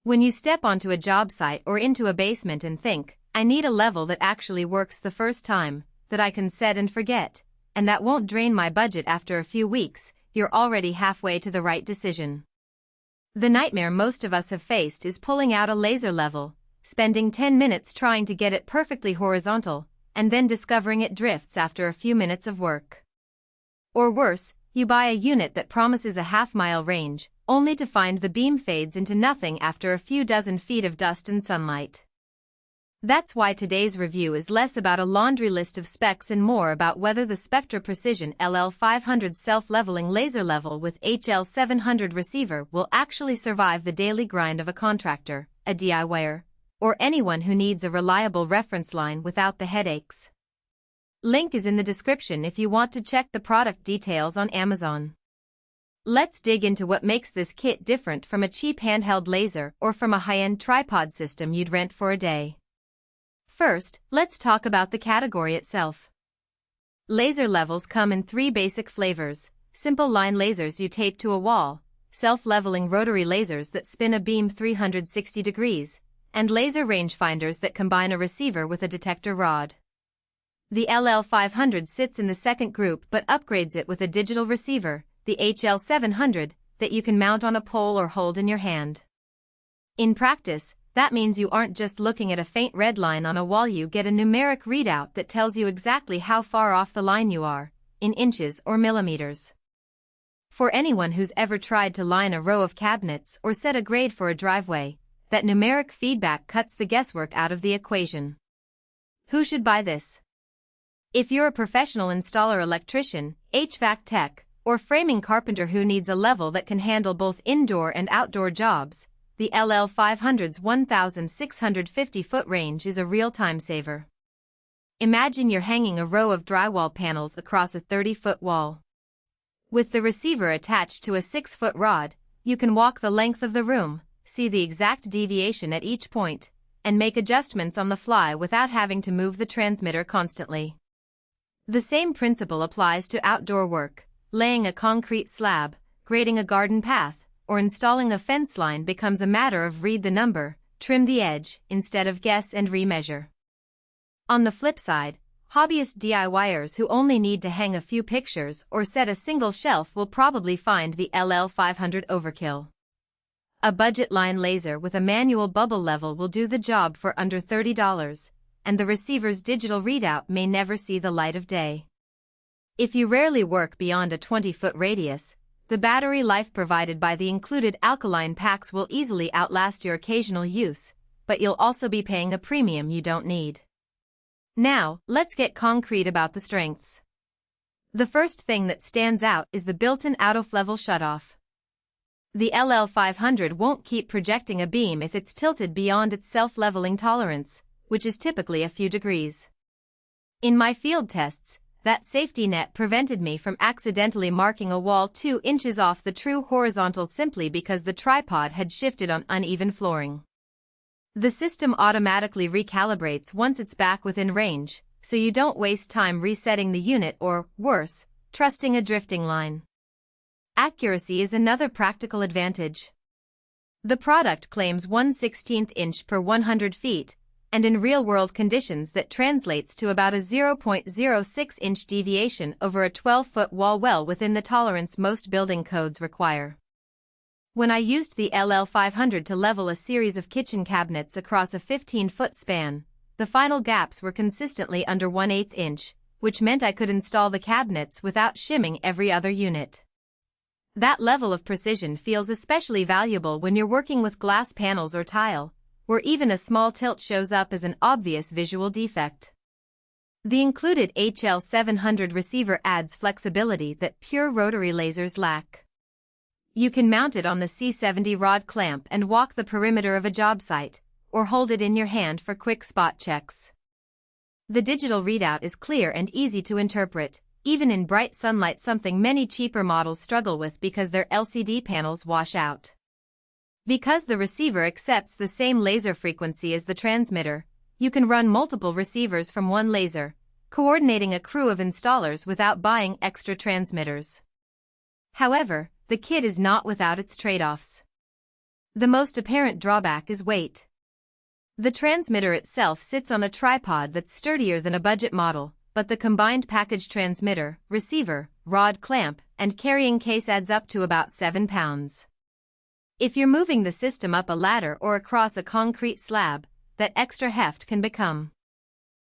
When you step onto a job site or into a basement and think, I need a level that actually works the first time, that I can set and forget, and that won't drain my budget after a few weeks, you're already halfway to the right decision. The nightmare most of us have faced is pulling out a laser level, spending 10 minutes trying to get it perfectly horizontal, and then discovering it drifts after a few minutes of work. Or worse, you buy a unit that promises a half-mile range, only to find the beam fades into nothing after a few dozen feet of dust and sunlight. That's why today's review is less about a laundry list of specs and more about whether the Spectra Precision LL500 self-leveling laser level with LL700 receiver will actually survive the daily grind of a contractor, a DIYer, or anyone who needs a reliable reference line without the headaches. Link is in the description if you want to check the product details on Amazon. Let's dig into what makes this kit different from a cheap handheld laser or from a high-end tripod system you'd rent for a day. First, let's talk about the category itself. Laser levels come in 3 basic flavors: simple line lasers you tape to a wall, self-leveling rotary lasers that spin a beam 360 degrees, and laser rangefinders that combine a receiver with a detector rod. The LL500 sits in the second group but upgrades it with a digital receiver, the LL700, that you can mount on a pole or hold in your hand. In practice, that means you aren't just looking at a faint red line on a wall, you get a numeric readout that tells you exactly how far off the line you are, in inches or millimeters. For anyone who's ever tried to line a row of cabinets or set a grade for a driveway, that numeric feedback cuts the guesswork out of the equation. Who should buy this? If you're a professional installer, electrician, HVAC tech, or framing carpenter who needs a level that can handle both indoor and outdoor jobs, the LL500's 1,650-foot range is a real time saver. Imagine you're hanging a row of drywall panels across a 30-foot wall. With the receiver attached to a 6-foot rod, you can walk the length of the room, see the exact deviation at each point, and make adjustments on the fly without having to move the transmitter constantly. The same principle applies to outdoor work. Laying a concrete slab, grading a garden path, or installing a fence line becomes a matter of read the number, trim the edge, instead of guess and remeasure. On the flip side, hobbyist DIYers who only need to hang a few pictures or set a single shelf will probably find the LL500 overkill. A budget line laser with a manual bubble level will do the job for under $30, and the receiver's digital readout may never see the light of day. If you rarely work beyond a 20-foot radius, the battery life provided by the included Alkaline packs will easily outlast your occasional use, but you'll also be paying a premium you don't need. Now, let's get concrete about the strengths. The first thing that stands out is the built-in out-of-level shutoff. The LL500 won't keep projecting a beam if it's tilted beyond its self-leveling tolerance, which is typically a few degrees. In my field tests, that safety net prevented me from accidentally marking a wall 2 inches off the true horizontal simply because the tripod had shifted on uneven flooring. The system automatically recalibrates once it's back within range, so you don't waste time resetting the unit or, worse, trusting a drifting line. Accuracy is another practical advantage. The product claims 1/16 inch per 100 feet, and in real-world conditions that translates to about a 0.06-inch deviation over a 12-foot wall, well within the tolerance most building codes require. When I used the LL500 to level a series of kitchen cabinets across a 15-foot span, the final gaps were consistently under 1/8 inch, which meant I could install the cabinets without shimming every other unit. That level of precision feels especially valuable when you're working with glass panels or tile, where even a small tilt shows up as an obvious visual defect. The included LL700 receiver adds flexibility that pure rotary lasers lack. You can mount it on the C70 rod clamp and walk the perimeter of a job site, or hold it in your hand for quick spot checks. The digital readout is clear and easy to interpret, even in bright sunlight, something many cheaper models struggle with because their LCD panels wash out. Because the receiver accepts the same laser frequency as the transmitter, you can run multiple receivers from one laser, coordinating a crew of installers without buying extra transmitters. However, the kit is not without its trade-offs. The most apparent drawback is weight. The transmitter itself sits on a tripod that's sturdier than a budget model, but the combined package transmitter, receiver, rod clamp, and carrying case adds up to about 7 pounds. If you're moving the system up a ladder or across a concrete slab, that extra heft can become